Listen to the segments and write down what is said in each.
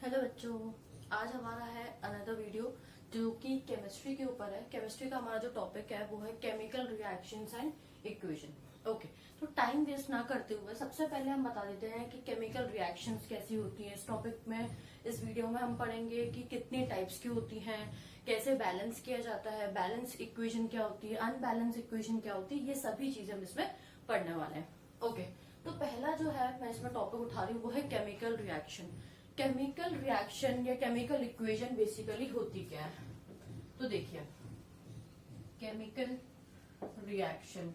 Hello बच्चों, आज हमारा है अनदर वीडियो जो कि केमिस्ट्री के ऊपर है। केमिस्ट्री का हमारा जो टॉपिक है वो है chemical reactions and equation. Okay, तो टाइम वेस्ट ना करते हुए सबसे पहले हम बता देते हैं कि केमिकल रिएक्शंस कैसी होती हैं। इस टॉपिक में, इस वीडियो में हम पढ़ेंगे कि कितनी टाइप्स की होती हैं, कैसे बैलेंस किया जाता है, बैलेंस इक्वेशन क्या होती है, अनबैलेंस इक्वेशन क्या होती है, ये सभी चीजें हम इसमें पढ़ने वाले हैं। ओके, तो पहला जो है मैं इसमें टॉपिक उठा रही हूँ वो है केमिकल रिएक्शन। केमिकल रिएक्शन या केमिकल इक्वेशन बेसिकली होती क्या है, तो देखिए केमिकल रिएक्शन।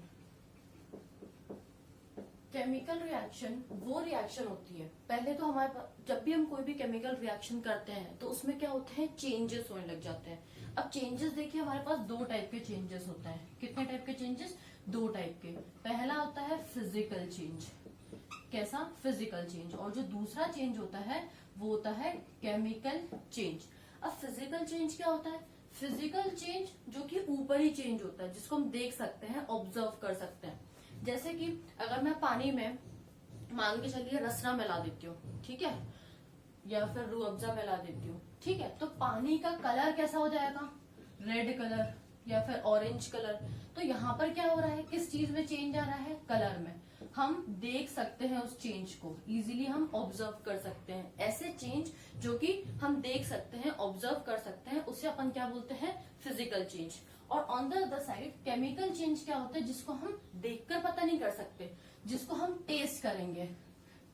केमिकल रिएक्शन वो रिएक्शन होती है, पहले तो हमारे पास जब भी हम कोई भी केमिकल रिएक्शन करते हैं तो उसमें क्या होते हैं, चेंजेस होने लग जाते हैं। अब चेंजेस देखिए, हमारे पास दो टाइप के चेंजेस होते हैं। कितने टाइप के चेंजेस? दो टाइप के। पहला होता है फिजिकल चेंज। कैसा? Physical change. और जो दूसरा चेंज होता है वो होता है केमिकल चेंज। अब फिजिकल चेंज क्या होता है? फिजिकल चेंज जो कि ऊपरी चेंज होता है, जिसको हम देख सकते हैं, ऑब्जर्व कर सकते हैं। जैसे कि अगर मैं पानी में मान के चलिए रसना मिला देती हूँ, ठीक है, या फिर रूह अफ़ज़ा मिला देती हूँ, ठीक है, तो पानी का कलर कैसा हो जाएगा? रेड कलर या फिर ऑरेंज कलर। तो यहाँ पर क्या हो रहा है, किस चीज में चेंज आ रहा है? कलर में। हम देख सकते हैं उस चेंज को, इजीली हम ऑब्जर्व कर सकते हैं। ऐसे चेंज जो कि हम देख सकते हैं, ऑब्जर्व कर सकते हैं, उसे अपन क्या बोलते हैं? Physical change. और on the other side chemical change क्या होता है, जिसको हम देखकर पता नहीं कर सकते, जिसको हम टेस्ट करेंगे,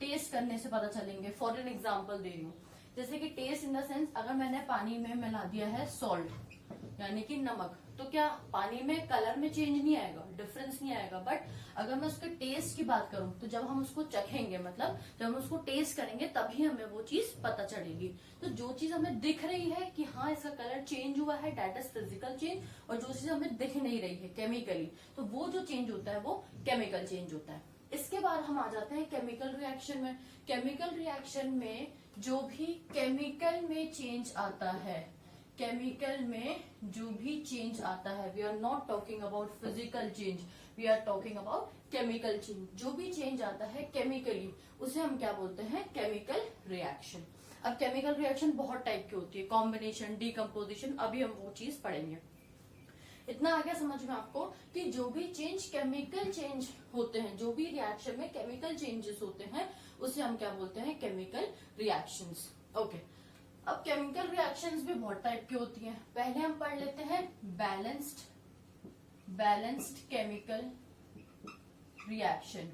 टेस्ट करने से पता चलेंगे। फॉर एन एग्जाम्पल दे रही हूँ, जैसे कि टेस्ट इन द सेंस, अगर मैंने पानी में मिला दिया है सॉल्ट यानी कि नमक, तो क्या पानी में कलर में चेंज नहीं आएगा, डिफरेंस नहीं आएगा। बट अगर मैं उसके टेस्ट की बात करूं तो जब हम उसको चखेंगे, मतलब जब हम उसको टेस्ट करेंगे, तभी हमें वो चीज पता चलेगी। तो जो चीज हमें दिख रही है कि हाँ इसका कलर चेंज हुआ है, दैट इज फिजिकल चेंज। और जो चीज हमें दिख नहीं रही है केमिकली, तो वो जो चेंज होता है वो केमिकल चेंज होता है। इसके बाद हम आ जाते हैं केमिकल रिएक्शन में। केमिकल रिएक्शन में जो भी केमिकल में चेंज आता है, केमिकल में जो भी चेंज आता है, we are not talking about physical change, we are talking about chemical change. जो भी चेंज आता है केमिकली, उसे हम क्या बोलते हैं? Chemical reaction. अब केमिकल रिएक्शन बहुत टाइप की होती है, कॉम्बिनेशन, डीकम्पोजिशन, अभी हम वो चीज पढ़ेंगे। इतना आ गया समझ में आपको कि जो भी चेंज केमिकल चेंज होते हैं, जो भी रिएक्शन में केमिकल चेंजेस होते हैं, उसे हम क्या बोलते हैं? Chemical reactions. ओके, अब केमिकल रिएक्शंस भी बहुत टाइप की होती हैं। पहले हम पढ़ लेते हैं balanced chemical reaction.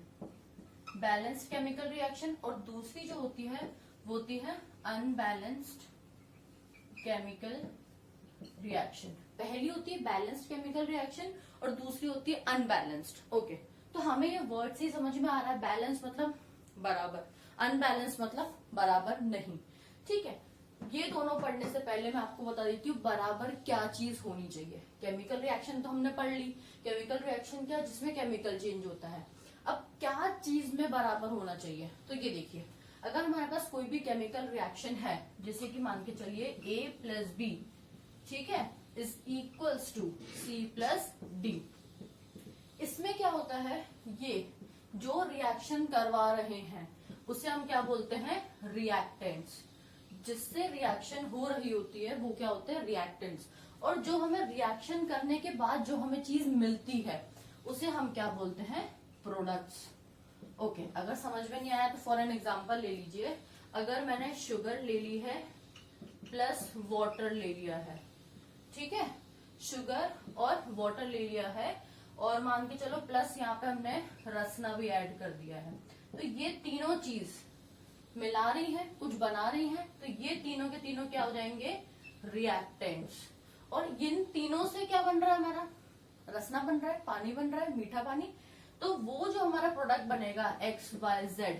Balanced chemical reaction. और दूसरी जो होती है वो होती है अनबैलेंस्ड केमिकल रिएक्शन। पहली होती है बैलेंस्ड केमिकल रिएक्शन और दूसरी होती है अनबैलेंस्ड। ओके, तो हमें ये वर्ड से समझ में आ रहा है, बैलेंस मतलब बराबर, अनबैलेंस मतलब बराबर नहीं। ठीक है, ये दोनों पढ़ने से पहले मैं आपको बता देती हूँ बराबर क्या चीज होनी चाहिए। केमिकल रिएक्शन तो हमने पढ़ ली, केमिकल रिएक्शन क्या, जिसमें केमिकल चेंज होता है। अब क्या चीज में बराबर होना चाहिए, तो ये देखिए, अगर हमारे पास कोई भी केमिकल रिएक्शन है, जैसे कि मान के चलिए A+B, ठीक है, इज इक्वल्स टू C+D। इसमें क्या होता है, ये जो रिएक्शन करवा रहे हैं उसे हम क्या बोलते हैं? रिएक्टेंट्स। जिससे रिएक्शन हो रही होती है वो क्या होते हैं? रिएक्टेंट्स। और जो हमें रिएक्शन करने के बाद जो हमें चीज मिलती है उसे हम क्या बोलते हैं? प्रोडक्ट्स। ओके, अगर समझ में नहीं आया तो फॉर एन एग्जांपल ले लीजिए। अगर मैंने शुगर ले ली है प्लस वाटर ले लिया है, ठीक है, शुगर और वाटर ले लिया है, और मान के चलो प्लस यहाँ पे हमने रसना भी ऐड कर दिया है, तो ये तीनों चीज मिला रही है, कुछ बना रही है, तो ये तीनों के तीनों क्या हो जाएंगे? रिएक्टेंट्स। और इन तीनों से क्या बन रहा है? हमारा रसना बन रहा है, पानी बन रहा है, मीठा पानी। तो वो जो हमारा प्रोडक्ट बनेगा XYZ,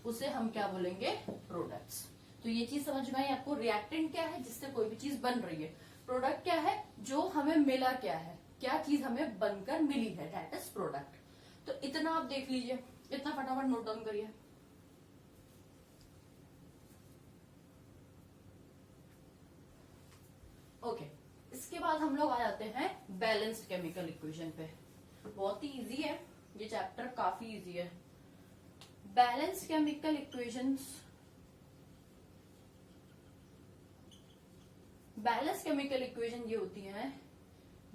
उसे हम क्या बोलेंगे? प्रोडक्ट्स। तो ये चीज समझ में आई आपको? रिएक्टेंट क्या है? जिससे कोई भी चीज बन रही है। प्रोडक्ट क्या है? जो हमें मिला क्या है, क्या चीज हमें बनकर मिली है, दैट इज प्रोडक्ट। तो इतना आप देख लीजिए, इतना फटाफट नोट डाउन करिए। ओके, इसके बाद हम लोग आ जाते हैं बैलेंस्ड केमिकल इक्वेशन पे। बहुत ही इजी है ये चैप्टर, काफी इजी है। Balanced chemical equations balance chemical equation ये होती है,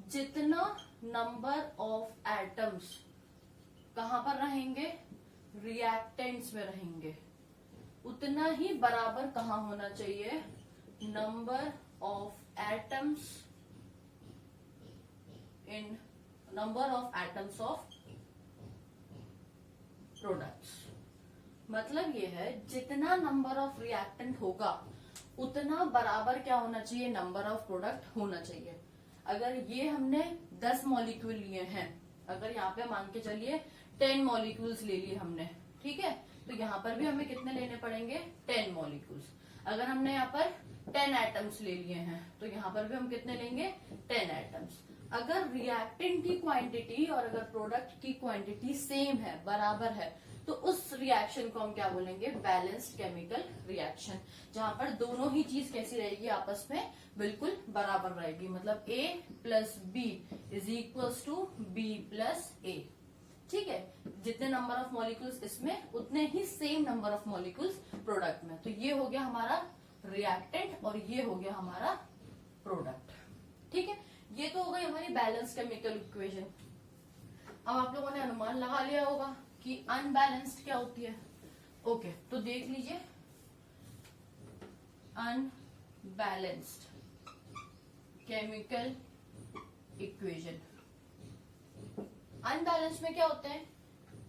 जितना नंबर ऑफ एटम्स कहां पर रहेंगे, रिएक्टेंट्स में रहेंगे, उतना ही बराबर कहां होना चाहिए, number of atoms in number of atoms of products. मतलब ये है जितना नंबर ऑफ रिएक्टेंट होगा उतना बराबर क्या होना चाहिए, नंबर ऑफ प्रोडक्ट होना चाहिए। अगर ये हमने 10 मॉलिक्यूल लिए हैं, अगर यहाँ पे मान के चलिए 10 मॉलिक्यूल्स ले लिए हमने, ठीक है, तो यहाँ पर भी हमें कितने लेने पड़ेंगे, 10 मॉलिक्यूल्स। अगर हमने यहाँ पर 10 एटम्स ले लिए हैं तो यहाँ पर भी हम कितने लेंगे, 10 एटम्स। अगर रिएक्टेंट की क्वांटिटी और अगर प्रोडक्ट की क्वांटिटी सेम है, बराबर है, तो उस रिएक्शन को हम क्या बोलेंगे, बैलेंस्ड केमिकल रिएक्शन, जहां पर दोनों ही चीज कैसी रहेगी, आपस में बिल्कुल बराबर रहेगी। मतलब A plus B is equal to B plus A. ठीक है, जितने नंबर ऑफ मॉलिक्यूल्स इसमें उतने ही same number of molecules product में। तो ये हो गया हमारा रिएक्टेंट और ये हो गया हमारा प्रोडक्ट। ठीक है, ये तो हो गई हमारी बैलेंस केमिकल इक्वेशन। अब आप लोगों ने अनुमान लगा लिया होगा कि अनबैलेंस्ड क्या होती है। ओके, तो देख लीजिए, अनबैलेंस्ड केमिकल इक्वेशन। अनबैलेंस में क्या होते हैं,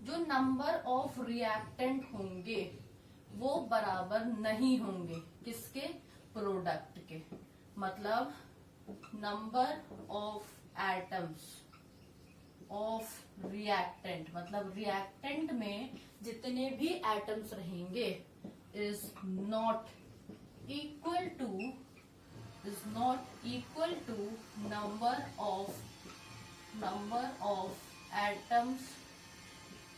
जो नंबर ऑफ रिएक्टेंट होंगे वो बराबर नहीं होंगे, किसके, प्रोडक्ट के। मतलब number of atoms of reactant, मतलब रिएक्टेंट में जितने भी एटम्स रहेंगे is not equal to number of atoms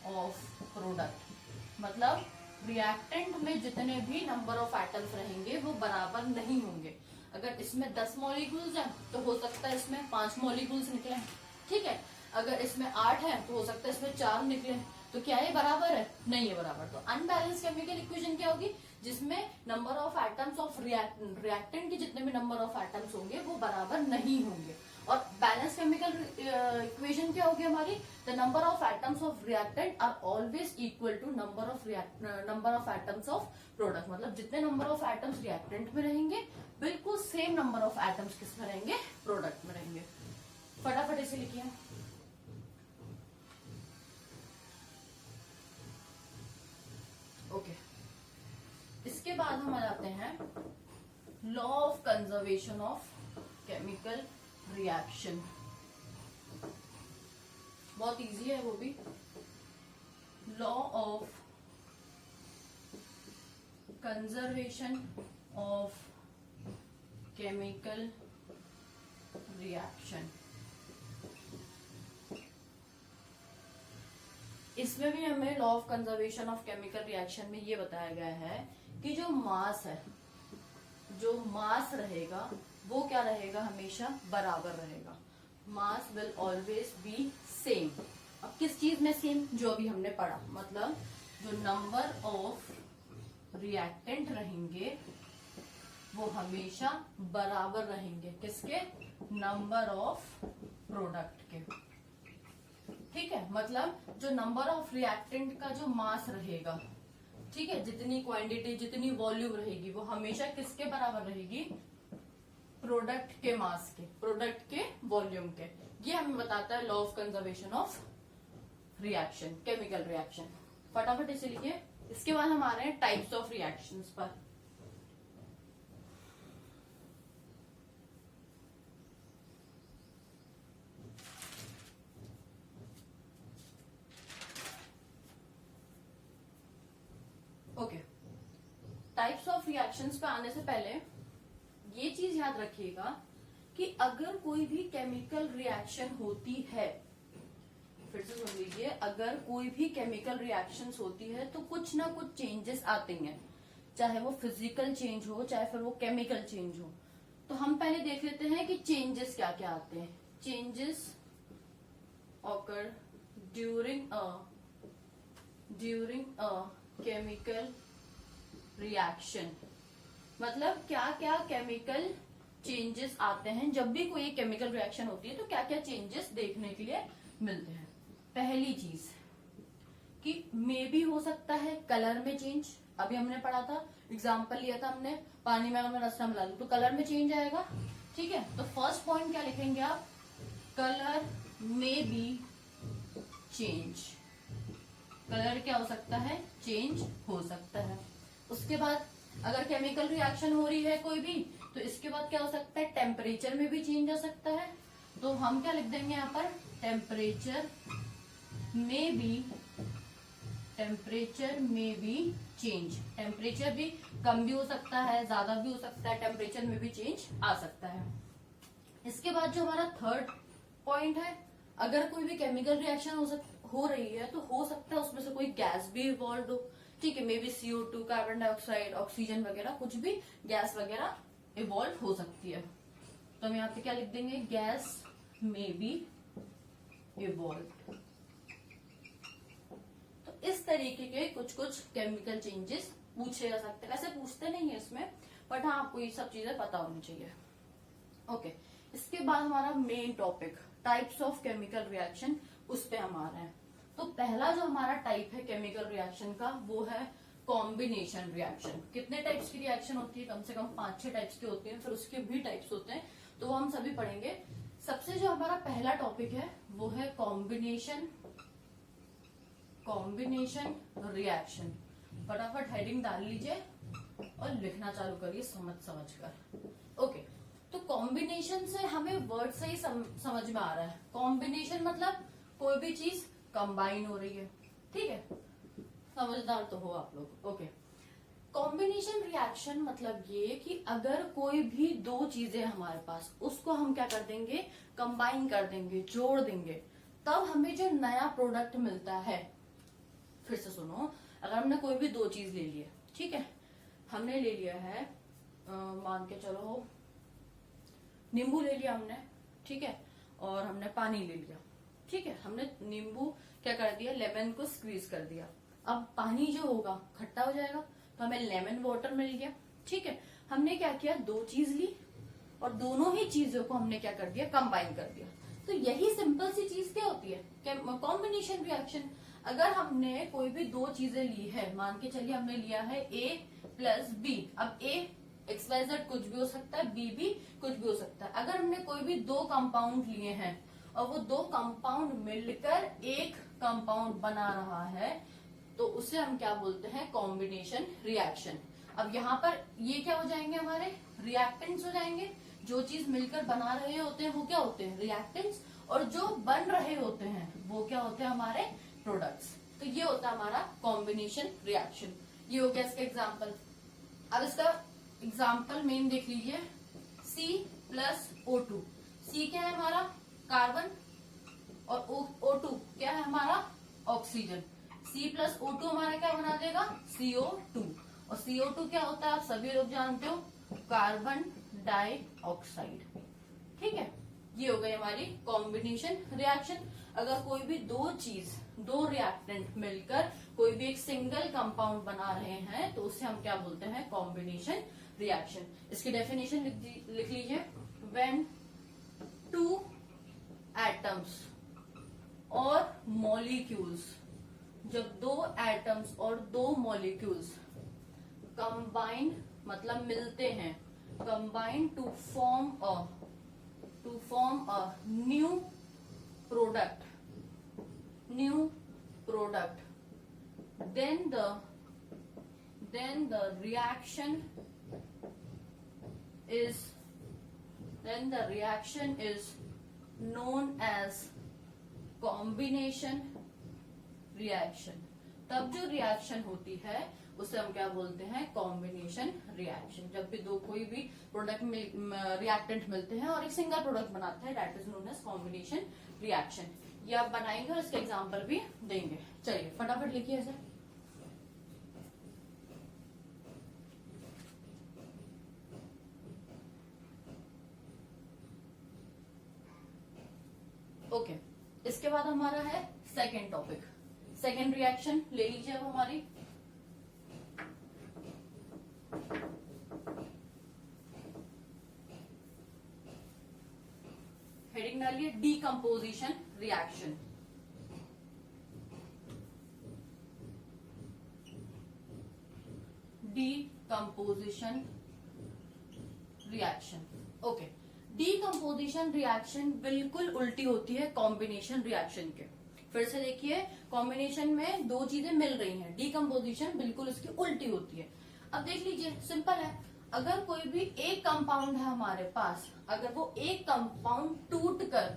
of product. मतलब रिएक्टेंट में जितने भी नंबर ऑफ एटम्स रहेंगे वो बराबर नहीं होंगे। अगर इसमें 10 मॉलिक्यूल्स हैं तो हो सकता है इसमें 5 मॉलिक्यूल्स निकले, ठीक है। अगर इसमें 8 है तो हो सकता है इसमें 4 निकले। तो क्या ये बराबर है, नहीं है बराबर। तो अनबैलेंस केमिकल इक्वेशन क्या होगी, जिसमें number of atoms of reactant के जितने भी नंबर ऑफ एटम्स होंगे वो बराबर नहीं होंगे। और बैलेंस केमिकल इक्वेशन क्या होगी हमारी, the number of atoms of reactant are always equal to number of atoms of product. मतलब जितने नंबर ऑफ एटम्स रिएक्टेंट में रहेंगे बिल्कुल सेम नंबर ऑफ एटम्स किस में रहेंगे, प्रोडक्ट में रहेंगे। फटाफट इसे लिखिए। ओके, इसके बाद हम आ जाते हैं law of conservation of chemical reaction. बहुत इजी है वो भी। Law of conservation of chemical reaction. इसमें भी हमें law of conservation of chemical reaction में ये बताया गया है कि जो मास रहेगा वो क्या रहेगा, हमेशा बराबर रहेगा। Mass will always be same. अब किस चीज में सेम, जो अभी हमने पढ़ा, मतलब जो नंबर ऑफ रिएक्टेंट रहेंगे वो हमेशा बराबर रहेंगे, किसके, नंबर ऑफ प्रोडक्ट के। ठीक है, मतलब जो नंबर ऑफ रिएक्टेंट का जो मास रहेगा, ठीक है, जितनी क्वांटिटी जितनी वॉल्यूम रहेगी वो हमेशा किसके बराबर रहेगी, प्रोडक्ट के मास के, प्रोडक्ट के वॉल्यूम के। ये हमें बताता है law of conservation of reaction, chemical reaction. फटाफट इसे लिखिए। इसके बाद हम आ रहे हैं टाइप्स ऑफ रिएक्शंस पर। ओके, टाइप्स ऑफ रिएक्शंस पे आने से पहले ये चीज याद रखिएगा कि अगर कोई भी केमिकल रिएक्शन होती है, फिर से सुन लीजिए, अगर कोई भी केमिकल रिएक्शंस होती है तो कुछ ना कुछ चेंजेस आते हैं, चाहे वो फिजिकल चेंज हो चाहे फिर वो केमिकल चेंज हो। तो हम पहले देख लेते हैं कि चेंजेस क्या क्या आते हैं। Changes occur during a chemical reaction. मतलब क्या क्या केमिकल चेंजेस आते हैं जब भी कोई केमिकल रिएक्शन होती है, तो क्या क्या चेंजेस देखने के लिए मिलते हैं। पहली चीज कि मे भी हो सकता है कलर में चेंज। अभी हमने पढ़ा था, एग्जाम्पल लिया था हमने, पानी में अगर मैं रसना मिला लूं तो कलर में चेंज आएगा। ठीक है, तो फर्स्ट पॉइंट क्या लिखेंगे आप, कलर में बी चेंज। कलर क्या हो सकता है, चेंज हो सकता है। उसके बाद अगर केमिकल रिएक्शन हो रही है कोई भी, तो इसके बाद क्या हो सकता है, टेम्परेचर में भी चेंज आ सकता है। तो हम क्या लिख देंगे यहाँ पर, टेम्परेचर में बी, टेम्परेचर में भी चेंज। टेम्परेचर भी कम भी हो सकता है, ज्यादा भी हो सकता है, टेम्परेचर में भी चेंज आ सकता है। इसके बाद जो हमारा थर्ड पॉइंट है, अगर कोई भी केमिकल रिएक्शन हो रही है तो हो सकता है उसमें से कोई गैस भी इवॉल्व हो। ठीक है, may be CO2, carbon dioxide, oxygen वगैरह, कुछ भी गैस वगैरह इवॉल्व हो सकती है। तो हम यहाँ पे क्या लिख देंगे, गैस में बी इवॉल्व। तो इस तरीके के कुछ कुछ केमिकल चेंजेस पूछे जा सकते हैं। वैसे पूछते नहीं है इसमें, बट हाँ आपको ये सब चीजें पता होनी चाहिए। ओके, इसके बाद हमारा main topic types of chemical reaction, उस पे हम आ रहे हैं। तो पहला जो हमारा टाइप है केमिकल रिएक्शन का, वो है कॉम्बिनेशन रिएक्शन। कितने टाइप्स की रिएक्शन होती है, कम से कम 5-6 टाइप्स की होती है, फिर उसके भी टाइप्स होते हैं, तो वो हम सभी पढ़ेंगे। सबसे जो हमारा पहला टॉपिक है वो है कॉम्बिनेशन रिएक्शन। फटाफट हेडिंग डाल लीजिए और लिखना चालू करिए समझ कर। ओके, तो कॉम्बिनेशन से हमें वर्ड से ही समझ में आ रहा है। कॉम्बिनेशन मतलब कोई भी चीज कंबाइन हो रही है। ठीक है, समझदार तो हो आप लोग। ओके, कॉम्बिनेशन रिएक्शन मतलब ये कि अगर कोई भी दो चीजें हमारे पास, उसको हम क्या कर देंगे, कंबाइन कर देंगे, जोड़ देंगे, तब हमें जो नया प्रोडक्ट मिलता है। फिर से सुनो, अगर हमने कोई भी दो चीज ले ली है, ठीक है, हमने ले लिया है मान के चलो नींबू ले लिया हमने, ठीक है, और हमने पानी ले लिया। ठीक है, हमने नींबू क्या कर दिया, लेमन को स्क्वीज कर दिया। अब पानी जो होगा खट्टा हो जाएगा, तो हमें लेमन वाटर मिल गया। ठीक है, हमने क्या किया, दो चीज ली और दोनों ही चीजों को हमने क्या कर दिया, कंबाइन कर दिया। तो यही सिंपल सी चीज क्या होती है, कॉम्बिनेशन रिएक्शन। अगर हमने कोई भी दो चीजें ली है, मान के चलिए हमने लिया है A प्लस B। अब A XYZ कुछ भी हो सकता है, B भी कुछ भी हो सकता है। अगर हमने कोई भी दो कंपाउंड लिए हैं और वो दो कंपाउंड मिलकर एक कंपाउंड बना रहा है, तो उसे हम क्या बोलते हैं, कॉम्बिनेशन रिएक्शन। अब यहाँ पर ये क्या हो जाएंगे, हमारे रिएक्टेंट्स हो जाएंगे। जो चीज मिलकर बना रहे होते हैं वो क्या होते हैं, रिएक्टेंट्स, और जो बन रहे होते हैं वो क्या होते हैं, हमारे प्रोडक्ट्स। तो ये होता है हमारा कॉम्बिनेशन रिएक्शन। ये हो गया इसका एग्जाम्पल। अब इसका एग्जाम्पल मेन देख लीजिए, C प्लस O2। C क्या है हमारा, कार्बन, और O2 क्या है हमारा, ऑक्सीजन। C प्लस O2 हमारा क्या बना देगा, CO2। और CO2 क्या होता है, आप सभी लोग जानते हो, कार्बन डाइऑक्साइड। ठीक है, ये हो गई हमारी कॉम्बिनेशन रिएक्शन। अगर कोई भी दो चीज, दो रिएक्टेंट मिलकर कोई भी एक सिंगल कंपाउंड बना रहे हैं, तो उसे हम क्या बोलते हैं, कॉम्बिनेशन रिएक्शन। इसकी डेफिनेशन लिख लीजिए, व्हेन टू एटम्स और मॉलिक्यूल्स, जब दो एटम्स और दो मॉलिक्यूल्स कंबाइन मतलब मिलते हैं, combine to form a new product, then the reaction is known as combination reaction। तब जो रिएक्शन होती है उसे हम क्या बोलते हैं, कॉम्बिनेशन रिएक्शन। जब भी दो कोई भी प्रोडक्ट रिएक्टेंट मिलते हैं और एक सिंगल प्रोडक्ट बनाते हैं, that is known as combination reaction. ये आप बनाएंगे और इसके एग्जाम्पल भी देंगे। चलिए फटाफट लिखिए ऐसे। ओके, इसके बाद हमारा है सेकेंड टॉपिक, सेकेंड रिएक्शन ले लीजिए अब हमारी। हेडिंग डालिए decomposition reaction. Decomposition reaction. Okay, decomposition reaction बिल्कुल उल्टी होती है कॉम्बिनेशन रिएक्शन के। फिर से देखिए, कॉम्बिनेशन में दो चीजें मिल रही हैं, डीकम्पोजिशन बिल्कुल इसकी उल्टी होती है। अब देख लीजिए, सिंपल है, अगर कोई भी एक कंपाउंड है हमारे पास, अगर वो एक कंपाउंड टूट कर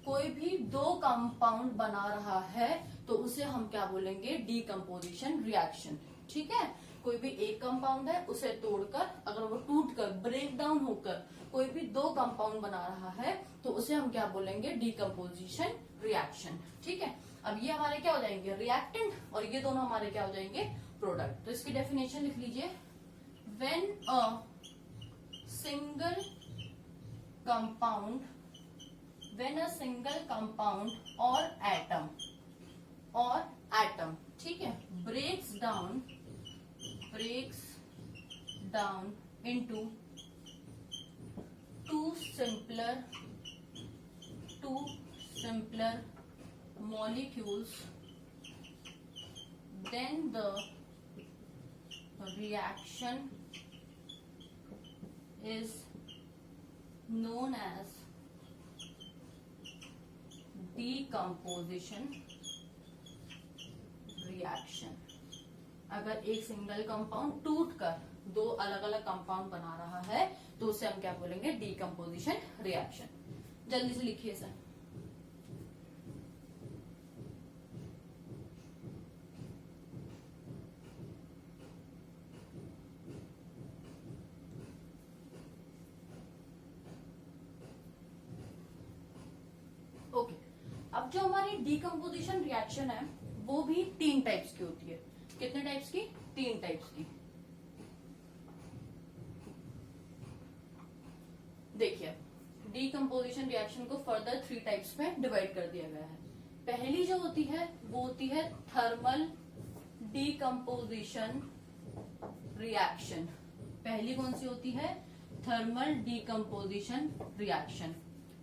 कोई भी दो कंपाउंड बना रहा है तो उसे हम क्या बोलेंगे, डीकम्पोजिशन रिएक्शन। ठीक है, कोई भी एक कंपाउंड है उसे तोड़कर अगर वो टूट कर ब्रेक डाउन होकर कोई भी दो कंपाउंड बना रहा है तो उसे हम क्या बोलेंगे, डीकम्पोजिशन रिएक्शन। ठीक है, अब ये हमारे क्या हो जाएंगे, रिएक्टेंट, और ये दोनों हमारे क्या हो जाएंगे, प्रोडक्ट। तो इसकी डेफिनेशन लिख लीजिए, when a single compound or atom ठीक है, breaks down into two simpler molecules, then the reaction is known as decomposition reaction। अगर एक सिंगल कंपाउंड टूट कर दो अलग अलग कंपाउंड बना रहा है तो उसे हम क्या बोलेंगे, डीकम्पोजिशन रिएक्शन। जल्दी से लिखिए सर। ओके, अब जो हमारी डीकम्पोजिशन रिएक्शन है वो भी तीन टाइप्स की होती है। कितने टाइप्स की, तीन टाइप्स की। देखिए, डीकम्पोजिशन रिएक्शन को फर्दर थ्री टाइप्स में डिवाइड कर दिया गया है। पहली जो होती है वो होती है थर्मल डीकम्पोजिशन रिएक्शन। पहली कौन सी होती है, थर्मल डीकम्पोजिशन रिएक्शन।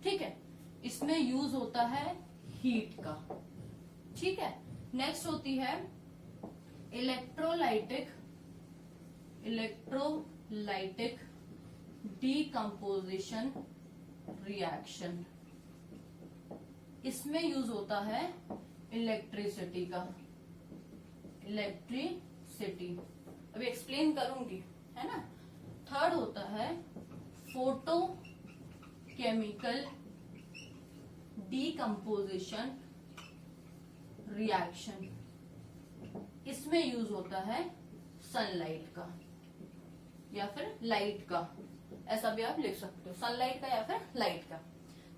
ठीक है, इसमें यूज होता है हीट का। ठीक है, नेक्स्ट होती है इलेक्ट्रोलाइटिक डीकम्पोजिशन रिएक्शन। इसमें यूज होता है इलेक्ट्रिसिटी का, इलेक्ट्रिसिटी अभी एक्सप्लेन करूंगी, है ना। थर्ड होता है फोटो केमिकल डीकम्पोजिशन रिएक्शन। इसमें यूज होता है सनलाइट का या फिर लाइट का, ऐसा भी आप लिख सकते हो, सनलाइट का या फिर लाइट का।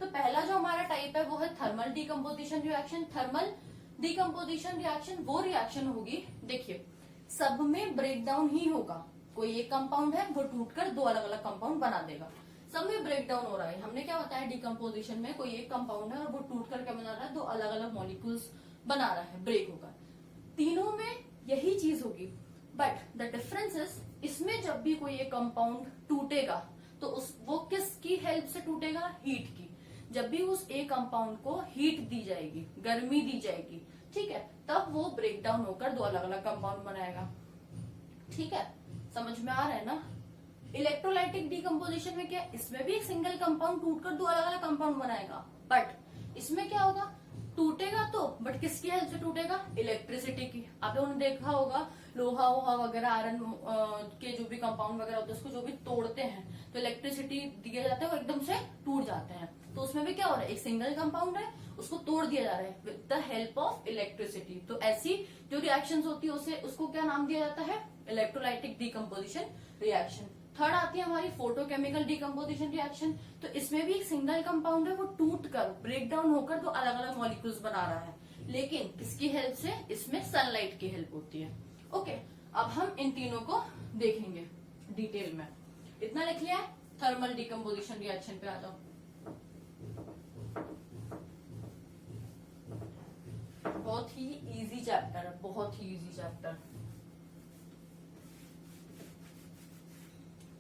तो पहला जो हमारा टाइप है वो है thermal decomposition reaction. Thermal decomposition reaction वो रिएक्शन होगी, देखिए सब में ब्रेकडाउन ही होगा। कोई एक कंपाउंड है वो टूटकर दो अलग अलग कंपाउंड बना देगा, सब में ब्रेकडाउन हो रहा है। हमने क्या बताया, डीकम्पोजिशन में कोई एक कंपाउंड है और वो टूटकर क्या बना रहा है, दो अलग अलग मॉलिक्यूल्स बना रहा है, ब्रेक होकर। तीनों में यही चीज होगी, बट द डिफरेंस इज इसमें जब भी कोई एक कंपाउंड टूटेगा तो वो किसकी हेल्प से टूटेगा, हीट की। जब भी उस एक कंपाउंड को हीट दी जाएगी, गर्मी दी जाएगी, ठीक है, तब वो ब्रेक डाउन होकर दो अलग अलग कंपाउंड बनाएगा। ठीक है, समझ में आ रहा है ना। इलेक्ट्रोलाइटिक डीकम्पोजिशन में क्या, इसमें भी एक सिंगल कंपाउंड टूटकर दो अलग अलग कंपाउंड बनाएगा, बट इसमें क्या होगा, टूटेगा तो बट किसकी हेल्प से टूटेगा, इलेक्ट्रिसिटी की। आप लोगों ने देखा होगा लोहा वोहा वगैरह आयरन के जो भी कंपाउंड वगैरह होते हैं उसको जो भी तोड़ते हैं तो इलेक्ट्रिसिटी दिया जाता है, वो एकदम से टूट जाते हैं। तो उसमें भी क्या हो रहा है, एक सिंगल कंपाउंड है उसको तोड़ दिया जा रहा है with the help of electricity. तो ऐसी जो रिएक्शंस होती है उसे उसको क्या नाम दिया जाता है, इलेक्ट्रोलाइटिक डीकम्पोजिशन रिएक्शन। थर्ड आती है हमारी फोटोकेमिकल डीकम्पोजिशन रिएक्शन। तो इसमें भी एक सिंगल कंपाउंड है वो टूट कर ब्रेक डाउन होकर दो अलग अलग मॉलिक्यूल्स बना रहा है, लेकिन किसकी हेल्प से, इसमें सनलाइट की हेल्प होती है। ओके, अब हम इन तीनों को देखेंगे डिटेल में। इतना लिख लिया है, थर्मल डीकम्पोजिशन रिएक्शन पे आ जाओ। बहुत ही इजी चैप्टर है, बहुत ही इजी चैप्टर।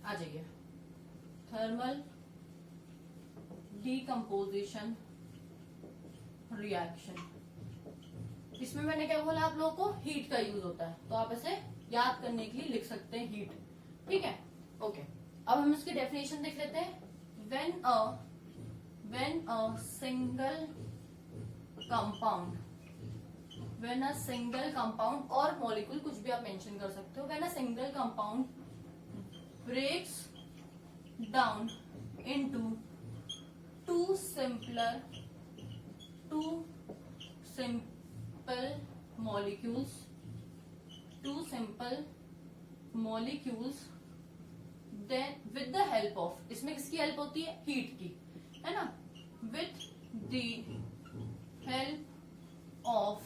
आ जाइए, थर्मल डीकम्पोजिशन रिएक्शन। इसमें मैंने क्या बोला आप लोगों को, हीट का यूज होता है, तो आप इसे याद करने के लिए लिख सकते हैं हीट। ठीक है, ओके। अब हम इसकी डेफिनेशन देख लेते हैं। When a single compound or molecule, कुछ भी आप मेंशन कर सकते हो, when a single compound breaks down into two simple molecules then with the help of, इसमें किसकी हेल्प होती है, हीट की, है ना, with the help of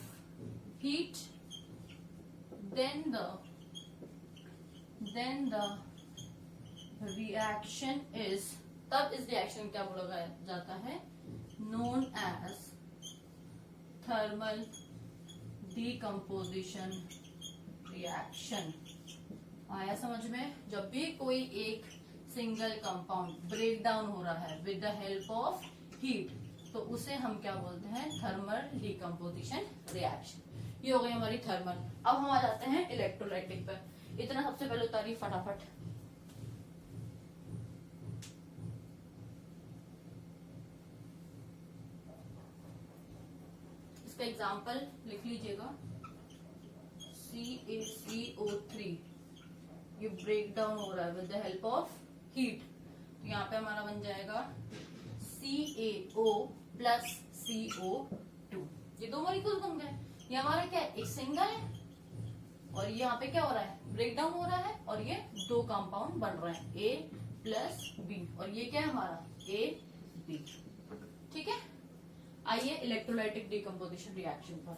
heat then the reaction is, तब इस रिएक्शन क्या बोला जाता है, known as thermal decomposition reaction। आया समझ में? जब भी कोई एक सिंगल कंपाउंड ब्रेक डाउन हो रहा है with the help of heat, तो उसे हम क्या बोलते हैं, थर्मल डिकम्पोजिशन रिएक्शन। ये हो गई हमारी थर्मल। अब हम आ जाते हैं इलेक्ट्रोलाइटिक पर। इतना सबसे पहले उतारिए फटाफट। इसका एग्जाम्पल लिख लीजिएगा, CaCO3, ये ब्रेक डाउन हो रहा है with the help of heat, तो यहाँ पे हमारा बन जाएगा CaO प्लस CO2। ये दो मॉलिक्यूल बन गए। ये हमारा क्या है, एक सिंगल है, और यहाँ पे क्या हो रहा है, ब्रेक डाउन हो रहा है, और ये दो कंपाउंड बन रहे हैं A प्लस B, और ये क्या है हमारा AB। ठीक है, आइए इलेक्ट्रोलाइटिक डिकम्पोजिशन रिएक्शन पर।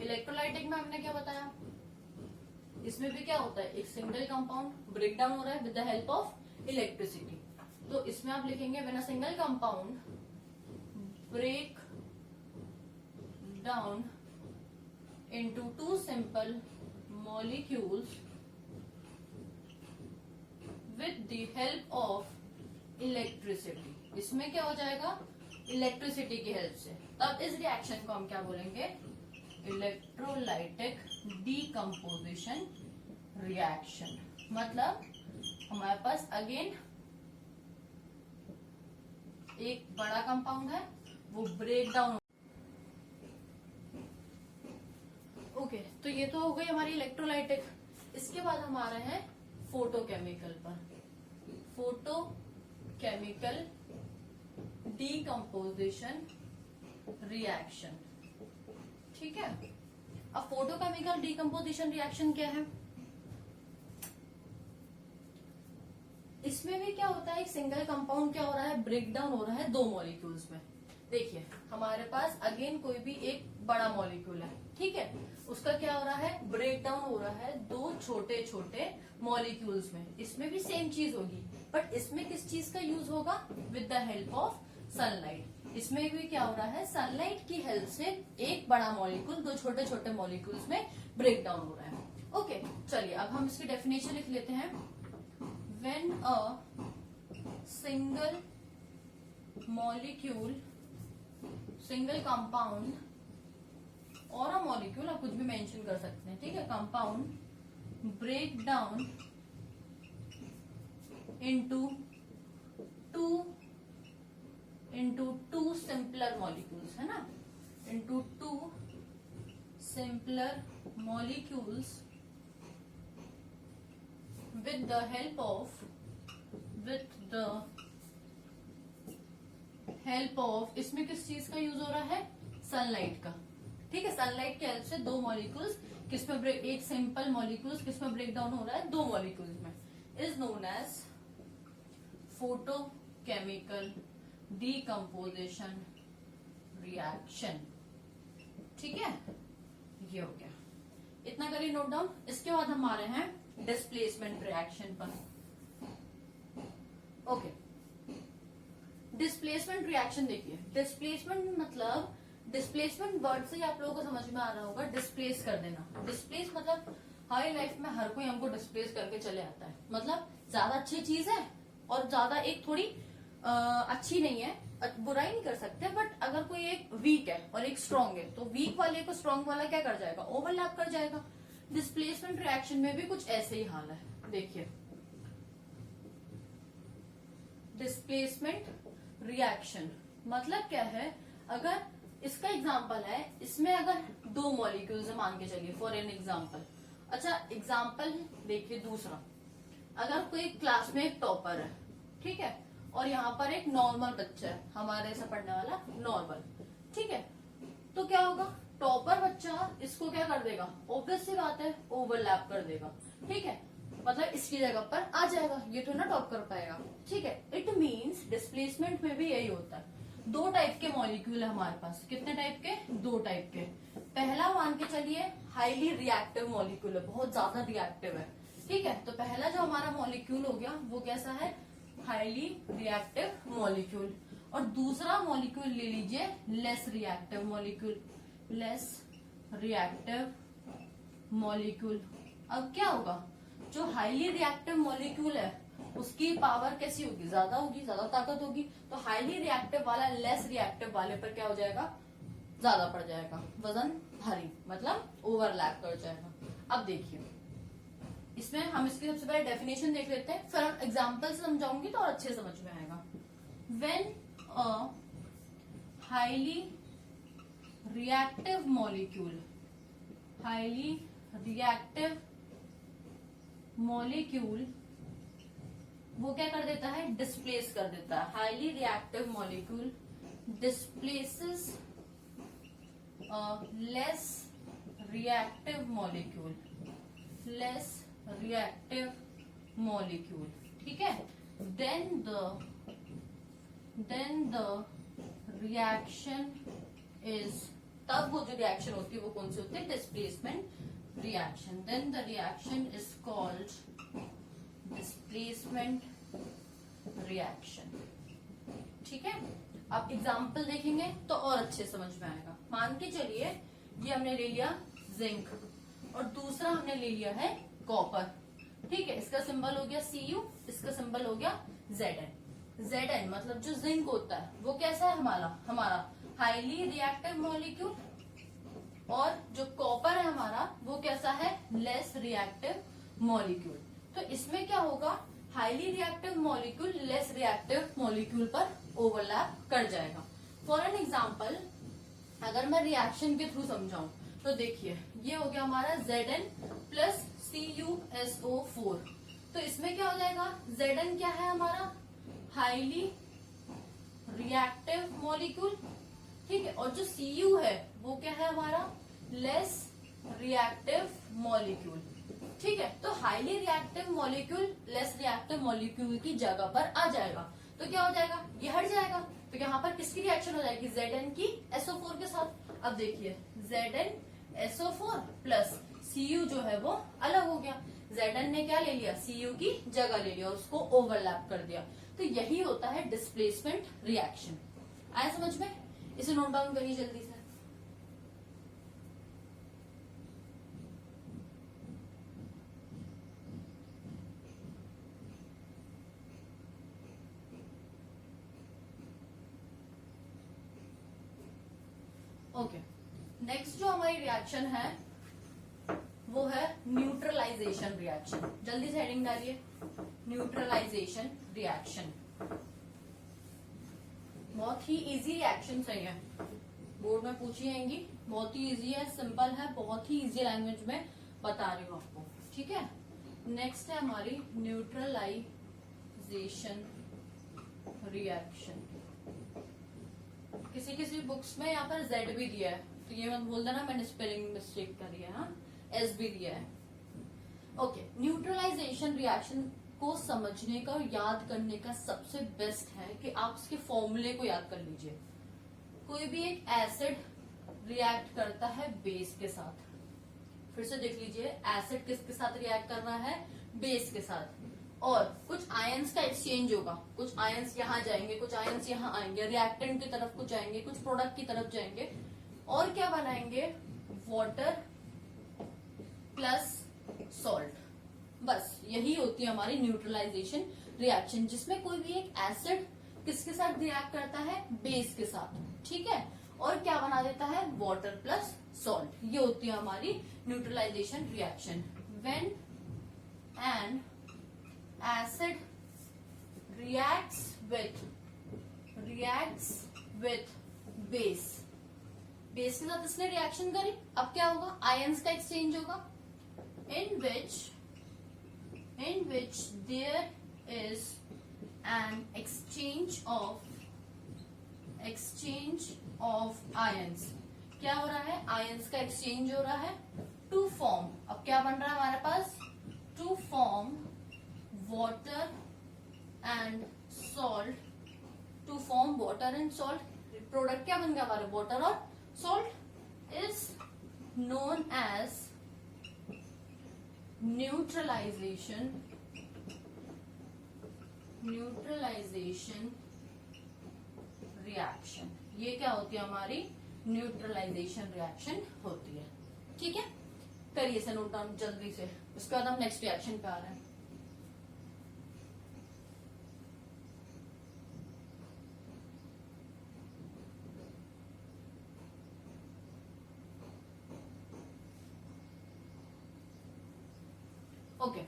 इलेक्ट्रोलाइटिक में हमने क्या बताया, इसमें भी क्या होता है, एक सिंगल कंपाउंड ब्रेक डाउन हो रहा है with the help of electricity. तो इसमें आप लिखेंगे when a single compound break down into two simple molecules with the help of electricity. इसमें क्या हो जाएगा, इलेक्ट्रिसिटी की हेल्प से, तब इस रिएक्शन को हम क्या बोलेंगे, इलेक्ट्रोलाइटिक डीकम्पोजिशन रिएक्शन। मतलब हमारे पास अगेन एक बड़ा कंपाउंड है, वो ब्रेक डाउन। ओके, तो ये तो हो गई हमारी इलेक्ट्रोलाइटिक। इसके बाद हम आ रहे हैं फोटोकेमिकल पर। Photochemical decomposition reaction. ठीक है, अब फोटोकेमिकल डीकम्पोजिशन रिएक्शन क्या है, इसमें भी क्या होता है, एक सिंगल कंपाउंड क्या हो रहा है, ब्रेक डाउन हो रहा है दो मॉलिक्यूल्स में। देखिए हमारे पास अगेन कोई भी एक बड़ा मॉलिक्यूल है, ठीक है, उसका क्या हो रहा है, ब्रेक डाउन हो रहा है दो छोटे छोटे मॉलिक्यूल्स में। इसमें भी सेम चीज होगी, बट इसमें किस चीज का यूज होगा, with the help of sunlight. इसमें भी क्या हो रहा है, सनलाइट की हेल्प से एक बड़ा मॉलिक्यूल दो छोटे छोटे मॉलिक्यूल्स में ब्रेक डाउन हो रहा है। ओके, चलिए अब हम इसकी डेफिनेशन लिख लेते हैं। When a single molecule, single compound और अ मॉलिक्यूल, आप कुछ भी मेंशन कर सकते हैं, ठीक है, compound break down into two simpler molecules, है ना, into two simpler molecules with the help of इसमें किस चीज का यूज हो रहा है, सनलाइट का। ठीक है, सनलाइट की हेल्प से दो मॉलिक्यूल्स किसमें ब्रेक, एक सिंपल मॉलिक्यूल्स किसमें ब्रेक डाउन हो रहा है, दो मॉलिक्यूल्स में, is known as photochemical decomposition reaction. ठीक है, ये हो गया, इतना करिए नोट डाउन। इसके बाद हम आ रहे हैं डिस्प्लेसमेंट रिएक्शन पर। ओके, डिस्प्लेसमेंट रिएक्शन देखिए, डिस्प्लेसमेंट मतलब डिस्प्लेसमेंट वर्ड से ही आप लोगों को समझ में आ रहा होगा, डिस्प्लेस कर देना। डिस्प्लेस मतलब हमारी लाइफ में हर कोई हमको डिस्प्लेस करके चले आता है, मतलब ज्यादा अच्छी चीज है और ज्यादा एक थोड़ी अच्छी नहीं है, बुराई नहीं कर सकते, बट अगर कोई एक वीक है और एक स्ट्रांग है तो वीक वाले को स्ट्रांग वाला क्या कर जाएगा, ओवरलैप कर जाएगा। डिस्प्लेसमेंट रिएक्शन में भी कुछ ऐसे ही हाल है। देखिए डिस्प्लेसमेंट रिएक्शन मतलब क्या है, अगर इसका एग्जांपल है, इसमें अगर दो मॉलिक्यूल्स मान के चलिए फॉर एन एग्जांपल। अच्छा एग्जांपल देखिए दूसरा, अगर कोई क्लास में एक टॉपर है, ठीक है, और यहाँ पर एक नॉर्मल बच्चा है, हमारे से पढ़ने वाला नॉर्मल, ठीक है, तो क्या होगा, टॉपर बच्चा इसको क्या कर देगा, ऑब्वियस सी बात है ओवरलैप कर देगा, ठीक है, मतलब इसकी जगह पर आ जाएगा, ये तो ना टॉप कर पाएगा, ठीक है। इट मीन्स डिस्प्लेसमेंट में भी यही होता है। दो टाइप के मॉलिक्यूल है हमारे पास, कितने टाइप के, दो टाइप के। पहला मान के चलिए हाईली रिएक्टिव मॉलिक्यूल है, बहुत ज्यादा रिएक्टिव है, ठीक है, तो पहला जो हमारा मॉलिक्यूल हो गया वो कैसा है, हाईली रिएक्टिव मॉलिक्यूल। और दूसरा मॉलिक्यूल ले लीजिए less reactive molecule, less reactive molecule. अब क्या होगा, जो हाईली रिएक्टिव मॉलिक्यूल है उसकी पावर कैसी होगी, ज्यादा होगी, ज्यादा ताकत होगी, तो हाईली रिएक्टिव वाला लेस रिएक्टिव वाले पर क्या हो जाएगा, ज्यादा पड़ जाएगा, वजन भारी, मतलब ओवरलैप कर जाएगा। अब देखिए इसमें हम इसकी सबसे पहले डेफिनेशन देख लेते हैं, फिर हम एग्जांपल से समझाऊंगी तो और अच्छे समझ में आएगा। When a highly reactive molecule, highly reactive molecule वो क्या कर देता है, डिस्प्लेस कर देता है। Highly reactive molecule displaces less reactive molecule, less reactive molecule, ठीक है। देन द रिएक्शन इज, तब वो जो रिएक्शन होती है वो कौन सी होती है, displacement reaction. Then the reaction is called displacement reaction, ठीक है। अब एग्जाम्पल देखेंगे तो और अच्छे समझ में आएगा। मान के चलिए ये हमने ले लिया जिंक और दूसरा हमने ले लिया है कॉपर, ठीक है, इसका सिंबल हो गया Cu, इसका सिंबल हो गया Zn। Zn मतलब जो जिंक होता है वो कैसा है, हमारा हाईली रिएक्टिव मॉलिक्यूल, और जो कॉपर है हमारा वो कैसा है, लेस रिएक्टिव मॉलिक्यूल। तो इसमें क्या होगा, highly reactive molecule less reactive molecule पर ओवरलैप कर जाएगा। फॉर एन एग्जांपल अगर मैं रिएक्शन के थ्रू समझाऊं तो देखिए ये हो गया हमारा Zn प्लस CuSO4, तो इसमें क्या हो जाएगा, Zn क्या है हमारा, हाईली रिएक्टिव मॉलिक्यूल, ठीक है, और जो Cu है वो क्या है हमारा, लेस रिएक्टिव मॉलिक्यूल, ठीक है। तो highly reactive molecule less reactive molecule की जगह पर आ जाएगा, तो क्या हो जाएगा, ये हट जाएगा, तो यहाँ पर किसकी रिएक्शन हो जाएगी, Zn की SO4 के साथ। अब देखिए Zn SO4 प्लस Cu जो है वो अलग हो गया, Zn ने क्या ले लिया, Cu की जगह ले लिया, उसको ओवरलैप कर दिया, तो यही होता है डिस्प्लेसमेंट रिएक्शन। आया समझ में, इसे नोट डाउन करिए जल्दी से। ओके, नेक्स्ट जो हमारी रिएक्शन है वो है न्यूट्रलाइजेशन रिएक्शन। जल्दी से हेडिंग डालिए, न्यूट्रलाइजेशन रिएक्शन। बहुत ही इजी रिएक्शन सही है, बोर्ड में पूछी जाएंगी, बहुत ही इजी है, सिंपल है, बहुत ही इजी लैंग्वेज में बता रही हूँ आपको, ठीक है। नेक्स्ट है हमारी न्यूट्रलाइजेशन रिएक्शन। किसी किसी बुक्स में यहाँ पर Z भी दिया है, तो ये मत बोल देना मैंने स्पेलिंग मिस्टेक करी है, हाँ, S भी दिया है। ओके, न्यूट्रलाइजेशन रिएक्शन को समझने का और याद करने का सबसे बेस्ट है कि आप उसके फॉर्मूले को याद कर लीजिए। कोई भी एक एसिड रिएक्ट करता है बेस के साथ, फिर से देख लीजिए, एसिड किसके साथ रिएक्ट कर रहा है, बेस के साथ, और कुछ आयंस का एक्सचेंज होगा, कुछ आयंस यहाँ जाएंगे, कुछ आयंस यहाँ आएंगे, रिएक्टेंट की तरफ कुछ जाएंगे, कुछ प्रोडक्ट की तरफ जाएंगे, और क्या बनाएंगे, वाटर प्लस सॉल्ट। बस यही होती है हमारी न्यूट्रलाइजेशन रिएक्शन, जिसमें कोई भी एक एसिड किसके साथ रिएक्ट करता है, बेस के साथ, ठीक है, और क्या बना देता है, वाटर प्लस सॉल्ट। ये होती है हमारी neutralisation reaction. When an acid reacts with base के साथ इसने रिएक्शन करी, अब क्या होगा, आयंस का एक्सचेंज होगा, in which there is an exchange of ions। क्या हो रहा है, आयंस का एक्सचेंज हो रहा है टू फॉर्म, अब क्या बन रहा है हमारे पास, to form water and salt, to form water and salt. Product क्या बन गया हमारे, वाटर और salt, is known as neutralisation reaction. ये क्या होती है हमारी न्यूट्रलाइजेशन रिएक्शन होती है, ठीक है। करिए इसे नोट डाउन जल्दी से, उसके बाद हम नेक्स्ट रिएक्शन पे आ रहे हैं। ओके,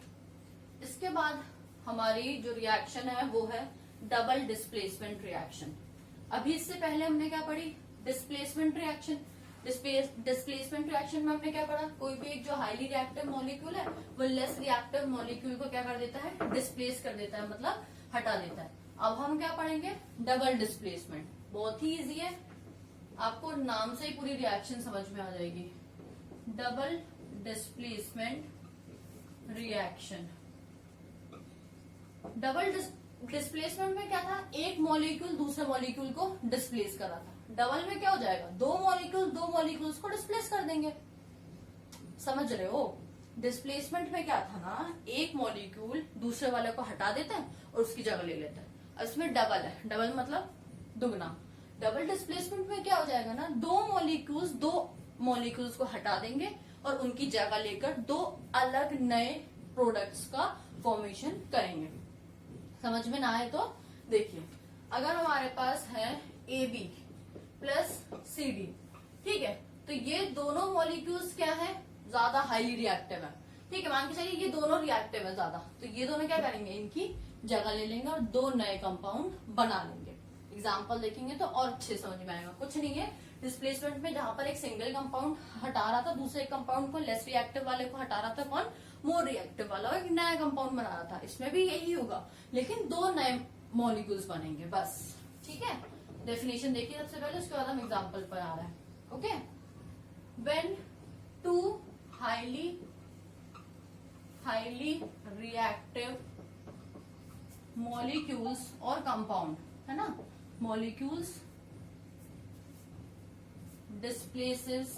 इसके बाद हमारी जो रिएक्शन है वो है डबल डिस्प्लेसमेंट रिएक्शन। अभी इससे पहले हमने क्या पढ़ी, डिस्प्लेसमेंट रिएक्शन। डिस्प्लेसमेंट रिएक्शन में हमने क्या पढ़ा, कोई भी एक जो हाईली रिएक्टिव मॉलिक्यूल है वो लेस रिएक्टिव मॉलिक्यूल को क्या कर देता है, डिस्प्लेस कर देता है, मतलब हटा देता है। अब हम क्या पढ़ेंगे, डबल डिस्प्लेसमेंट। बहुत ही इजी है, आपको नाम से ही पूरी रिएक्शन समझ में आ जाएगी। Double displacement reaction. Double displacement में क्या था, एक मॉलिक्यूल दूसरे मॉलिक्यूल को डिस्प्लेस कर रहा था। डबल में क्या हो जाएगा, दो मॉलिक्यूल्स को डिस्प्लेस कर देंगे, समझ रहे हो। डिस्प्लेसमेंट में क्या था ना, एक मॉलिक्यूल दूसरे वाले को हटा देता है और उसकी जगह ले लेता है। इसमें डबल है, डबल मतलब दुगना। डबल डिस्प्लेसमेंट में क्या हो जाएगा ना, दो मॉलिक्यूल्स को हटा देंगे और उनकी जगह लेकर दो अलग नए प्रोडक्ट्स का फॉर्मेशन करेंगे। समझ में ना आए तो देखिए, अगर हमारे पास है AB प्लस CD, ठीक है, तो ये दोनों मॉलिक्यूल्स क्या है, ज्यादा हाईली रिएक्टिव है, ठीक है। मान के चलिए ये दोनों रिएक्टिव है ज्यादा, तो ये दोनों क्या करेंगे, इनकी जगह ले लेंगे और दो नए कंपाउंड बना लेंगे। एग्जाम्पल देखेंगे तो और अच्छे समझ में आएगा। कुछ नहीं है, डिस्प्लेसमेंट में जहां पर एक सिंगल कंपाउंड हटा रहा था दूसरे कंपाउंड को, लेस रिएक्टिव वाले को हटा रहा था कौन, मोर रिएक्टिव वाला, एक नया कंपाउंड बना रहा था। इसमें भी यही होगा, लेकिन दो नए मॉलिक्यूल्स बनेंगे बस, ठीक है। डेफिनेशन देखिए सबसे पहले, उसके बाद हम एग्जाम्पल पर आ रहे हैं। Okay, when two highly reactive molecules or compound है ना, molecules displaces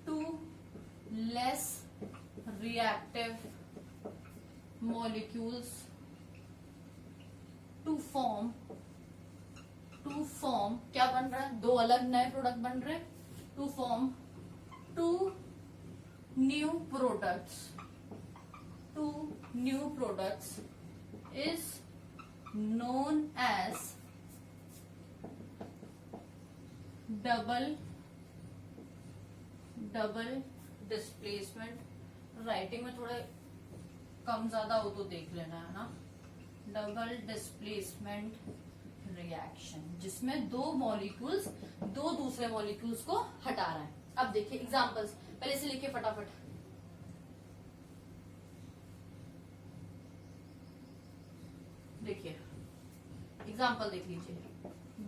two less reactive molecules to form क्या बन रहा है, दो अलग नए प्रोडक्ट बन रहे हैं, to form two new products is known as double displacement. Writing में थोड़ा कम ज्यादा हो तो देख लेना है ना। डबल डिस्प्लेसमेंट रिएक्शन, जिसमें दो मॉलिक्यूल्स दो दूसरे मॉलिक्यूल्स को हटा रहा है। अब देखिए एग्जांपल्स, पहले से लिखिए फटाफट। देखिए एग्जांपल देख लीजिए,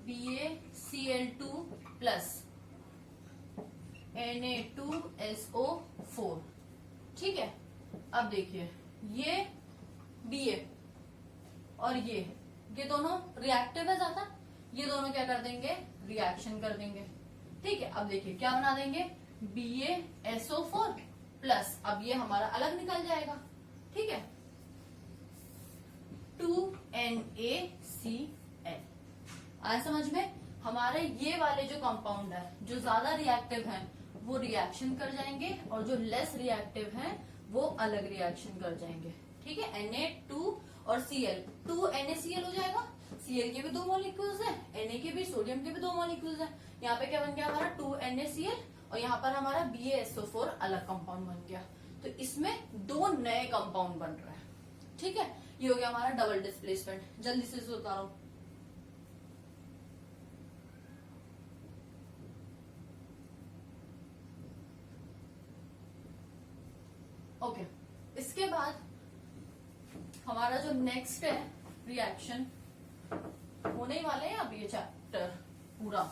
BaCl2 प्लस Na2SO4, ठीक है। अब देखिए ये Ba और ये दोनों रिएक्टिव है ज्यादा, ये दोनों क्या कर देंगे, रिएक्शन कर देंगे, ठीक है। अब देखिए क्या बना देंगे, BaSO4 प्लस, अब ये हमारा अलग निकल जाएगा, ठीक है, 2NaCl। आया समझ में। हमारे ये वाले जो कंपाउंड है जो ज्यादा रिएक्टिव हैं वो रिएक्शन कर जाएंगे और जो लेस रिएक्टिव हैं वो अलग रिएक्शन कर जाएंगे। ठीक है, Na2 और Cl, 2NaCl हो जाएगा। Cl के भी 2 मॉलिक्यूल्स हैं, Na के भी, सोडियम के भी 2 मॉलिक्यूल्स हैं। यहाँ पे क्या बन गया हमारा 2NaCl और यहाँ पर हमारा BaSO4 अलग कंपाउंड बन गया। तो इसमें 2 नए कंपाउंड बन रहे हैं। ठीक है, ये हो गया हमारा डबल डिस्प्लेसमेंट। जल्दी से इसे उतारो। ओके, इसके बाद हमारा जो नेक्स्ट है रिएक्शन होने ही वाले हैं। अब ये चैप्टर पूरा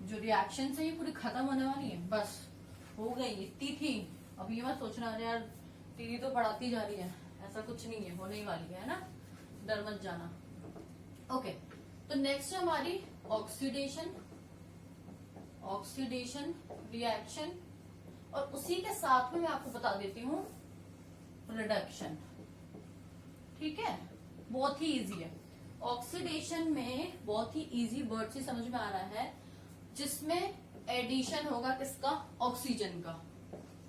जो रिएक्शन से ही पूरी खत्म होने वाली है, बस हो गई, इतनी थी। अब ये मत सोचना अरे यार दीदी तो पढ़ाती जा रही है, ऐसा कुछ नहीं है, होने ही वाली है ना, डर मत जाना। ओके, तो नेक्स्ट हमारी ऑक्सीडेशन रिएक्शन, और उसी के साथ में मैं आपको बता देती हूँ रिडक्शन। ठीक है, बहुत ही इजी है। ऑक्सीडेशन में बहुत ही इजी वर्ड से समझ में आ रहा है, जिसमें एडिशन होगा किसका, ऑक्सीजन का।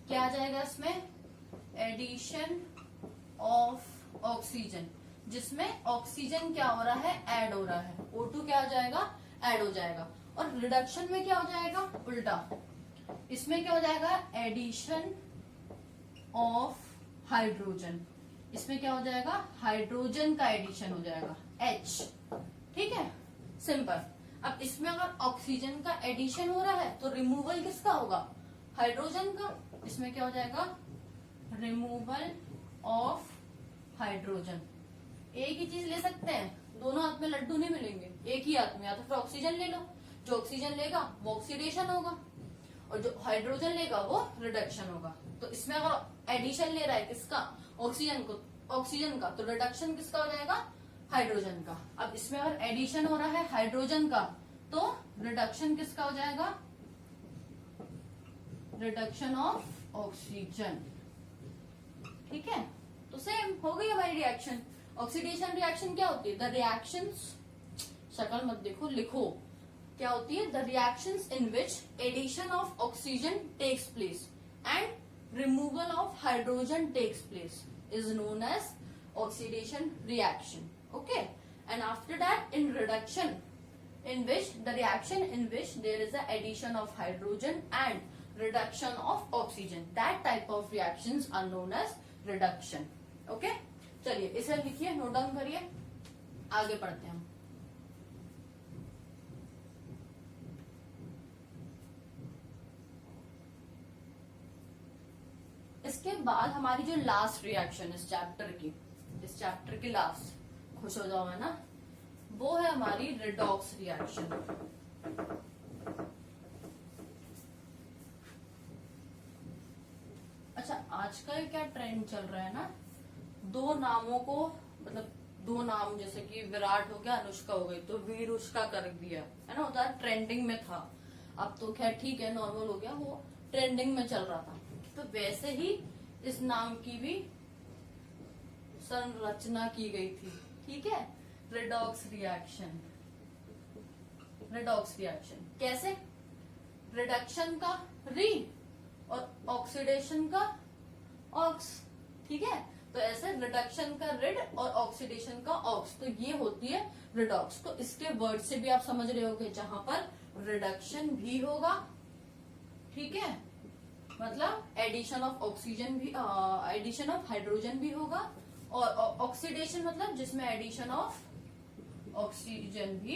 क्या आ जाएगा इसमें, एडिशन ऑफ ऑक्सीजन, जिसमें ऑक्सीजन क्या हो रहा है, ऐड हो रहा है। O2 क्या हो जाएगा, ऐड हो जाएगा। और रिडक्शन में क्या हो जाएगा, उल्टा, इसमें क्या हो जाएगा, एडिशन ऑफ हाइड्रोजन। इसमें क्या हो जाएगा, हाइड्रोजन का एडिशन हो जाएगा, H। ठीक है, सिंपल। अब इसमें अगर ऑक्सीजन का एडिशन हो रहा है तो रिमूवल किसका होगा, हाइड्रोजन का। इसमें क्या हो जाएगा, रिमूवल ऑफ हाइड्रोजन। एक ही चीज ले सकते हैं, दोनों हाथ में लड्डू नहीं मिलेंगे, एक ही हाथ में। या तो फिर ऑक्सीजन ले लो, जो ऑक्सीजन लेगा वो ऑक्सीडेशन होगा और जो हाइड्रोजन लेगा वो रिडक्शन होगा। तो इसमें अगर एडिशन ले रहा है किसका, ऑक्सीजन का, तो रिडक्शन किसका हो जाएगा, हाइड्रोजन का। अब इसमें अगर एडिशन हो रहा है हाइड्रोजन का तो रिडक्शन किसका हो जाएगा, रिडक्शन ऑफ ऑक्सीजन। ठीक है, तो सेम हो गई हमारी रिएक्शन। ऑक्सीडेशन रिएक्शन क्या होती है, द रिएक्शंस, शक्ल मत देखो, लिखो क्या होती है, the reactions in which addition of oxygen takes place and removal of hydrogen takes place is known as oxidation reaction. Okay, and after that in reduction, in which the reaction in which there is a addition of hydrogen and reduction of oxygen, that type of reactions are known as reduction. Okay, चलिए इसे लिखिए, note down करिए, आगे पढ़ते हैं हम। इसके बाद हमारी जो लास्ट रिएक्शन इस चैप्टर की लास्ट, खुश हो जाओ है ना, वो है हमारी रिडॉक्स रिएक्शन। अच्छा, आजकल क्या ट्रेंड चल रहा है ना, दो नामों को, मतलब दो नाम, जैसे कि विराट हो गया, अनुष्का हो गई, तो वीरुष्का कर दिया है ना, होता है, ट्रेंडिंग में था। अब तो खैर ठीक है, नॉर्मल हो गया, वो ट्रेंडिंग में चल रहा था। तो वैसे ही इस नाम की भी संरचना की गई थी। ठीक है, रिडॉक्स रिएक्शन। कैसे, रिडक्शन का री और ऑक्सीडेशन का ऑक्स। ठीक है, तो ऐसे रिडक्शन का रिड और ऑक्सीडेशन का ऑक्स, तो ये होती है रिडॉक्स। तो इसके वर्ड से भी आप समझ रहे होगे, जहां पर रिडक्शन भी होगा, ठीक है, मतलब एडिशन ऑफ ऑक्सीजन भी, एडिशन ऑफ हाइड्रोजन भी होगा, और ऑक्सीडेशन मतलब जिसमें एडिशन ऑफ ऑक्सीजन भी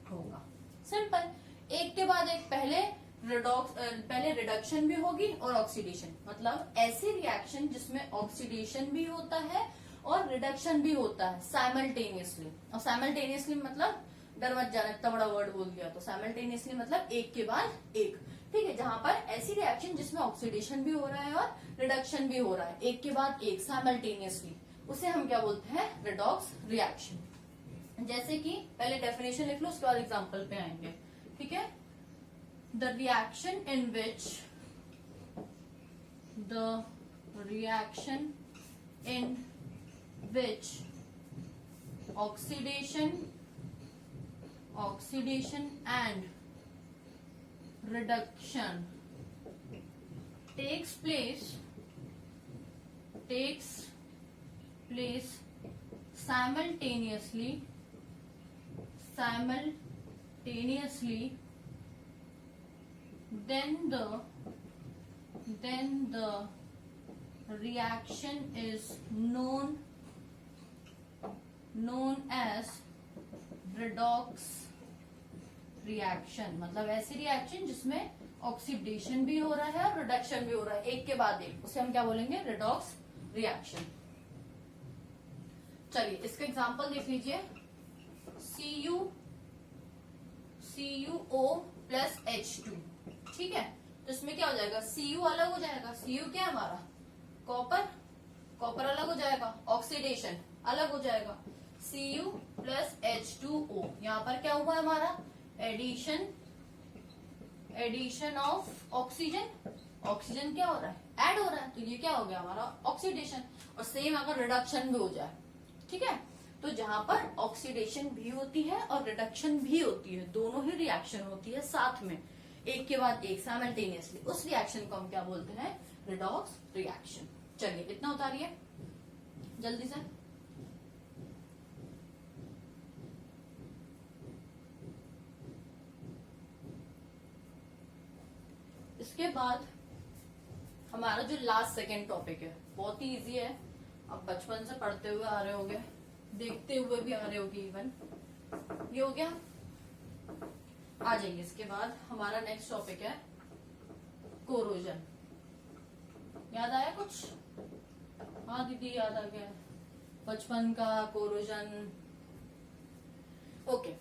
होगा। सिंपल, एक के बाद एक, पहले रिडक्शन भी होगी और ऑक्सीडेशन, मतलब ऐसी रिएक्शन जिसमें ऑक्सीडेशन भी होता है और रिडक्शन भी होता है साइमल्टेनियसली। और साइमल्टेनियसली मतलब, डर मत जाना, इतना बड़ा वर्ड बोल दिया, तो साइमल्टेनियसली मतलब एक के बाद एक। ठीक है, जहां पर ऐसी रिएक्शन जिसमें ऑक्सीडेशन भी हो रहा है और रिडक्शन भी हो रहा है, एक के बाद एक साइमल्टेनियसली, उसे हम क्या बोलते हैं, रिडॉक्स रिएक्शन। जैसे कि पहले डेफिनेशन लिख लो, उसके बाद एग्जांपल पे आएंगे। ठीक है, the reaction in which oxidation and reduction takes place simultaneously then the reaction is known as redox reaction. मतलब ऐसी रिएक्शन जिसमें ऑक्सीडेशन भी हो रहा है और रिडक्शन भी हो रहा है एक के बाद एक, उसे हम क्या बोलेंगे? Redox reaction. चलिए इसका एग्जांपल देख लीजिए। CuO प्लस H2, ठीक है। तो इसमें क्या हो जाएगा? Cu अलग हो जाएगा। Cu क्या है हमारा? कॉपर अलग हो जाएगा, ऑक्सीडेशन अलग हो जाएगा। Cu प्लस H2O, यहाँ पर क्या हुआ हमारा? एडिशन ऑफ ऑक्सीजन क्या हो रहा है? ऐड हो रहा है, तो ये क्या हो गया हमारा? ऑक्सीडेशन। और सेम अगर रिडक्शन भी हो जाए, ठीक है, तो जहां पर ऑक्सीडेशन भी होती है और रिडक्शन भी होती है, दोनों ही रिएक्शन होती है साथ में, एक के बाद एक साइमल्टेनियसली, उस रिएक्शन को हम क्या बोलते हैं? Redox reaction. चलिए इतना उतारिए जल्दी से। इसके बाद हमारा जो लास्ट सेकेंड टॉपिक है, बहुत ही इजी है। अब बचपन से पढ़ते हुए आ रहे होगे, देखते हुए भी आ रहे होगे इवन। ये हो गया, आ जाइए। इसके बाद हमारा नेक्स्ट टॉपिक है कोरोजन। याद आया कुछ? हाँ दीदी याद आ गया, बचपन का कोरोजन। ओके,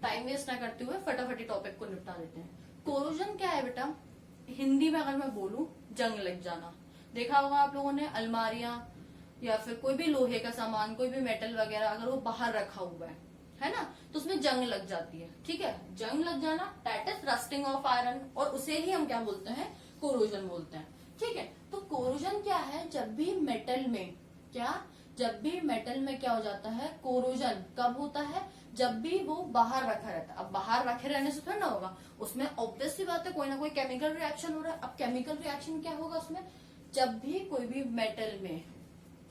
टाइम वेस्ट ना करते हुए फटाफटी टॉपिक को निपटा देते हैं। कोरोजन क्या है बेटा? हिंदी में अगर मैं बोलूं, जंग लग जाना। देखा होगा आप लोगों ने, अलमारियां या फिर कोई भी लोहे का सामान, कोई भी मेटल वगैरह अगर वो बाहर रखा हुआ है ना, तो उसमें जंग लग जाती है, ठीक है। जंग लग जाना, that is rusting of iron, और उसे ही हम क्या बोलते हैं? कोरोजन बोलते हैं, ठीक है। तो कोरोजन क्या है? जब भी मेटल में क्या हो जाता है? कोरोजन कब होता है? जब भी वो बाहर रखा रहता है। अब बाहर रखे रहने से थोड़ा ना होगा, उसमें ऑब्वियस सी बात है कोई ना कोई केमिकल रिएक्शन हो रहा है। अब केमिकल रिएक्शन क्या होगा उसमें? जब भी कोई भी मेटल में,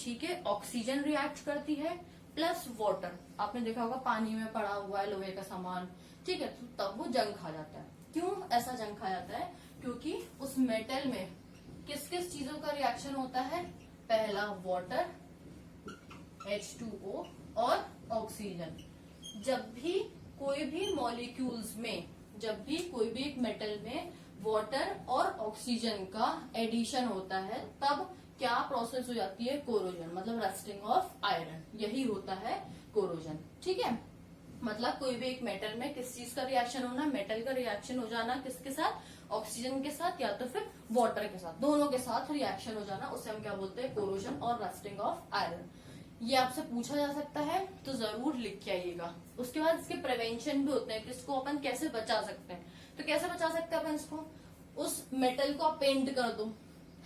ठीक है, ऑक्सीजन रिएक्ट करती है प्लस वाटर, आपने देखा होगा पानी में पड़ा हुआ है लोहे का सामान, ठीक है, तो तब वो जंग खा जाता है। क्यों ऐसा जंग खा जाता है? क्योंकि उस मेटल में किस किस चीजों का रिएक्शन होता है? पहला वाटर, H2O और ऑक्सीजन। जब भी कोई भी मॉलिक्यूल्स में, जब भी कोई भी एक मेटल में वाटर और ऑक्सीजन का एडिशन होता है, तब क्या प्रोसेस हो जाती है? कोरोजन, मतलब रस्टिंग ऑफ आयरन। यही होता है कोरोजन, ठीक है। मतलब कोई भी एक मेटल में किस चीज का रिएक्शन होना? मेटल का रिएक्शन हो जाना किसके साथ? ऑक्सीजन के साथ या तो फिर वाटर के साथ, दोनों के साथ रिएक्शन हो जाना, उसे हम क्या बोलते हैं? कोरोजन और रस्टिंग ऑफ आयरन। ये आपसे पूछा जा सकता है, तो जरूर लिख के आइएगा। उसके बाद इसके प्रिवेंशन भी होते हैं कि इसको अपन कैसे बचा सकते हैं। तो कैसे बचा सकते हैं अपन इसको? उस मेटल को आप पेंट कर दो,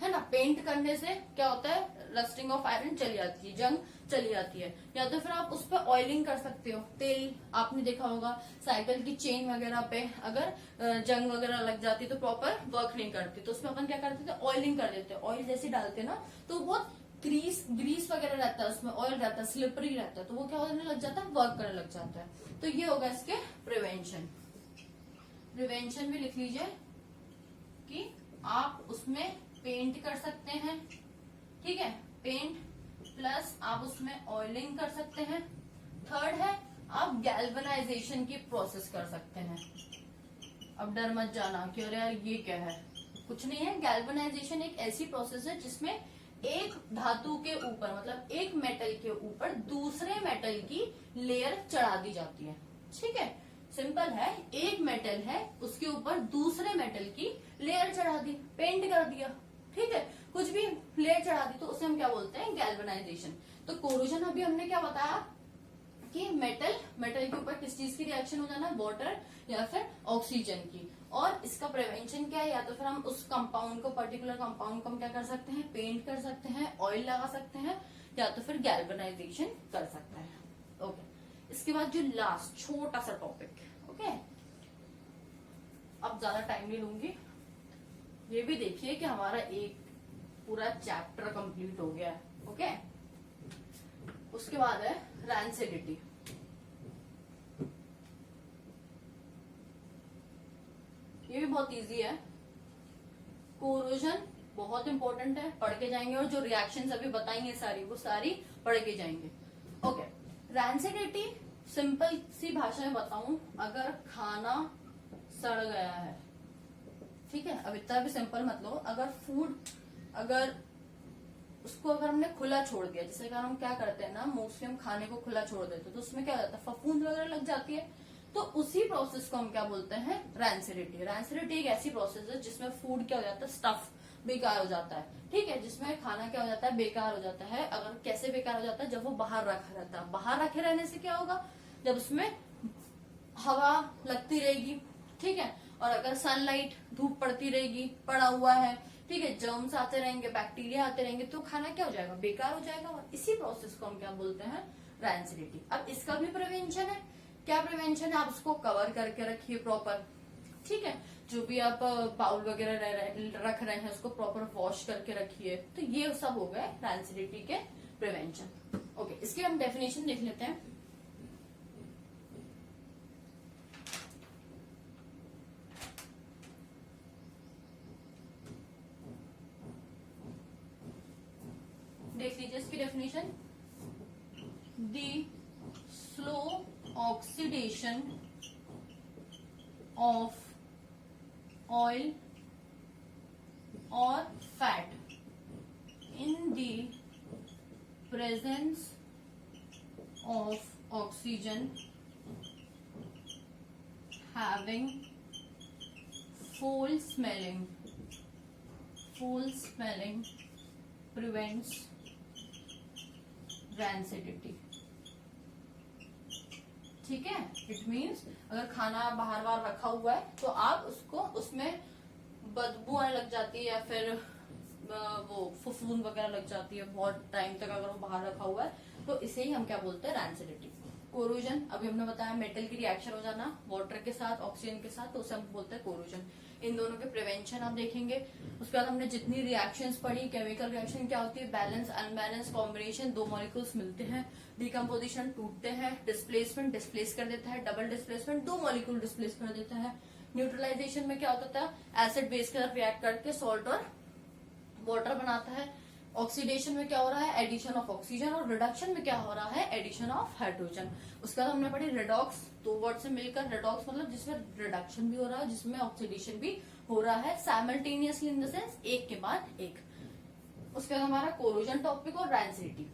है ना। पेंट करने से क्या होता है? रस्टिंग ऑफ आयरन चली जाती है, जंग चली जाती है। या तो फिर आप उस पर ऑयलिंग कर सकते हो, तेल। आपने देखा होगा साइकिल की चेन वगैरह पे अगर जंग वगैरह लग जाती तो प्रॉपर वर्क नहीं करती, तो उसमें अपन क्या करते थे? ऑयलिंग कर देते। ऑयल जैसे डालते ना, तो बहुत ग्रीस वगैरह रहता है, उसमें ऑयल रहता है, स्लिपरी रहता है, तो वो क्या होने लग जाता है? वर्क करने लग जाता है। तो ये होगा इसके प्रिवेंशन भी लिख लीजिए कि आप उसमें पेंट कर सकते हैं, ठीक है, पेंट प्लस आप उसमें ऑयलिंग कर सकते हैं। थर्ड है आप गैल्वेनाइजेशन की प्रोसेस कर सकते हैं। अब डर मत जाना कि अरे यार ये क्या है, कुछ नहीं है। गैल्वेनाइजेशन एक ऐसी प्रोसेस है जिसमें एक धातु के ऊपर, मतलब एक मेटल के ऊपर दूसरे मेटल की लेयर चढ़ा दी जाती है, ठीक है। सिंपल है, एक मेटल है उसके ऊपर दूसरे मेटल की लेयर चढ़ा दी, पेंट कर दिया, ठीक है, कुछ भी लेयर चढ़ा दी, तो उसे हम क्या बोलते हैं? गैल्वेनाइजेशन। तो कोरोजन अभी हमने क्या बताया कि मेटल के ऊपर किस चीज की रिएक्शन हो जाना? वाटर या फिर ऑक्सीजन की। और इसका प्रिवेंशन क्या है? या तो फिर हम उस कंपाउंड को, पर्टिकुलर कंपाउंड को हम क्या कर सकते हैं? पेंट कर सकते हैं, ऑयल लगा सकते हैं, या तो फिर गैल्वेनाइजेशन कर सकते हैं। ओके, इसके बाद जो लास्ट छोटा सा टॉपिक, ओके, अब ज्यादा टाइम नहीं लूंगी, ये भी देखिए कि हमारा एक पूरा चैप्टर कंप्लीट हो गया है, ओके। उसके बाद है रैंसिडिटी। ये भी बहुत इजी है। कोरोजन बहुत इंपॉर्टेंट है, पढ़ के जाएंगे, और जो रिएक्शंस अभी बताएंगे सारी, वो सारी पढ़ के जाएंगे, ओके। रैंसिडिटी सिंपल सी भाषा में बताऊं, अगर खाना सड़ गया है, ठीक है, अब इतना भी सिंपल मत लो, अगर फूड, अगर उसको अगर हमने खुला छोड़ दिया, जैसे अगर हम क्या करते हैं ना, मोस्टली हम खाने को खुला छोड़ देते हैं, तो उसमें क्या हो जाता है, फफूंद वगैरह लग जाती है, तो उसी प्रोसेस को हम क्या बोलते हैं, रैंसिडिटी। रैंसिडिटी एक ऐसी प्रोसेस है जिसमें फूड क्या हो जाता है, स्टफ बेकार हो जाता है, ठीक है, जिसमें खाना क्या हो जाता है, बेकार हो जाता है। अगर कैसे बेकार हो जाता है, जब वो बाहर रखा रहता है, बाहर रखे रहने से क्या होगा, जब उसमें हवा लगती रहेगी, ठीक है, और अगर सनलाइट, धूप पड़ती रहेगी, पड़ा हुआ है, ठीक है, जर्म्स आते रहेंगे, बैक्टीरिया आते रहेंगे, तो खाना क्या हो जाएगा, बेकार हो जाएगा, और इसी प्रोसेस को हम क्या बोलते हैं, रैंसिडिटी। अब इसका भी प्रिवेंशन है। क्या प्रिवेंशन है, आप उसको कवर करके रखिए प्रॉपर, ठीक है, जो भी आप बाउल वगैरह रख रहे हैं उसको प्रॉपर वॉश करके रखिए। तो ये सब हो गए रैंसिडिटी के प्रिवेंशन, ओके। इसकी हम डेफिनेशन देख लेते हैं। देख लीजिए इसकी definition, the slow oxidation of oil और fat in the presence of oxygen having foul smelling prevents rancidity। ठीक है, इट मीन्स अगर खाना बाहर बाहर रखा हुआ है तो आप उसको, उसमें बदबू आने लग जाती है या फिर वो फफूंद वगैरह लग जाती है बहुत टाइम तक अगर वो बाहर रखा हुआ है, तो इसे ही हम क्या बोलते हैं, रैंसिडिटी। कोरोजन, अभी हमने बताया मेटल की रिएक्शन हो जाना वाटर के साथ, ऑक्सीजन के साथ, तो उसे हम बोलते हैं कोरोजन। इन दोनों के प्रिवेंशन आप देखेंगे। उसके बाद हमने जितनी रिएक्शंस पढ़ी, केमिकल रिएक्शन क्या होती है, बैलेंस अनबैलेंस कॉम्बिनेशन, दो मॉलिक्यूल्स मिलते हैं, डिकम्पोजिशन टूटते हैं, डिस्प्लेसमेंट डिस्प्लेस कर देता है, डबल डिस्प्लेसमेंट दो मॉलिक्यूल डिस्प्लेस कर देता है, न्यूट्रलाइजेशन में क्या होता था, एसिड बेस के साथ रिएक्ट करके सॉल्ट और वाटर बनाता है, ऑक्सीडेशन में क्या हो रहा है, एडिशन ऑफ ऑक्सीजन, और रिडक्शन में क्या हो रहा है, एडिशन ऑफ हाइड्रोजन। उसके बाद हमने पढ़ी रेडॉक्स, दो वर्ड से मिलकर रेडॉक्स मतलब जिसमें रिडक्शन भी हो रहा है, जिसमें ऑक्सीडेशन भी हो रहा है साइमल्टेनियसली, इन द सेंस एक के बाद एक। उसके बाद हमारा कोरोजन टॉपिक और रैंसिडिटी।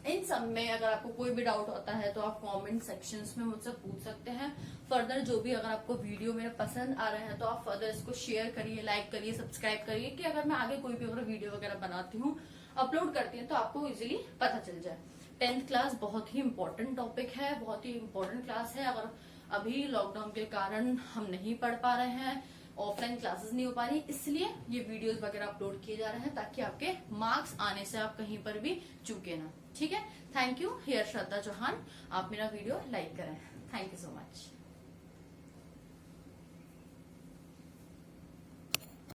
इन सब में अगर आपको कोई भी डाउट होता है तो आप कमेंट सेक्शंस में मुझसे पूछ सकते हैं। फर्दर जो भी अगर आपको वीडियो मेरे पसंद आ रहे हैं तो आप फर्दर इसको शेयर करिए, लाइक करिए, सब्सक्राइब करिए, कि अगर मैं आगे कोई भी अगर वीडियो वगैरह बनाती हूँ, अपलोड करती हूँ, तो आपको इजीली पता चल जाए। 10th क्लास बहुत ही इंपॉर्टेंट टॉपिक है, बहुत ही इंपॉर्टेंट क्लास है। अगर अभी लॉकडाउन के कारण हम नहीं पढ़ पा रहे हैं, ऑफलाइन क्लासेस नहीं हो पा रही, इसलिए ये वीडियोस वगैरह अपलोड किए जा रहे हैं ताकि आपके मार्क्स आने से आप कहीं पर भी चूके ना। ठीक है, थैंक यू। हियर श्रद्धा चौहान, आप मेरा वीडियो लाइक करें। Thank you so much.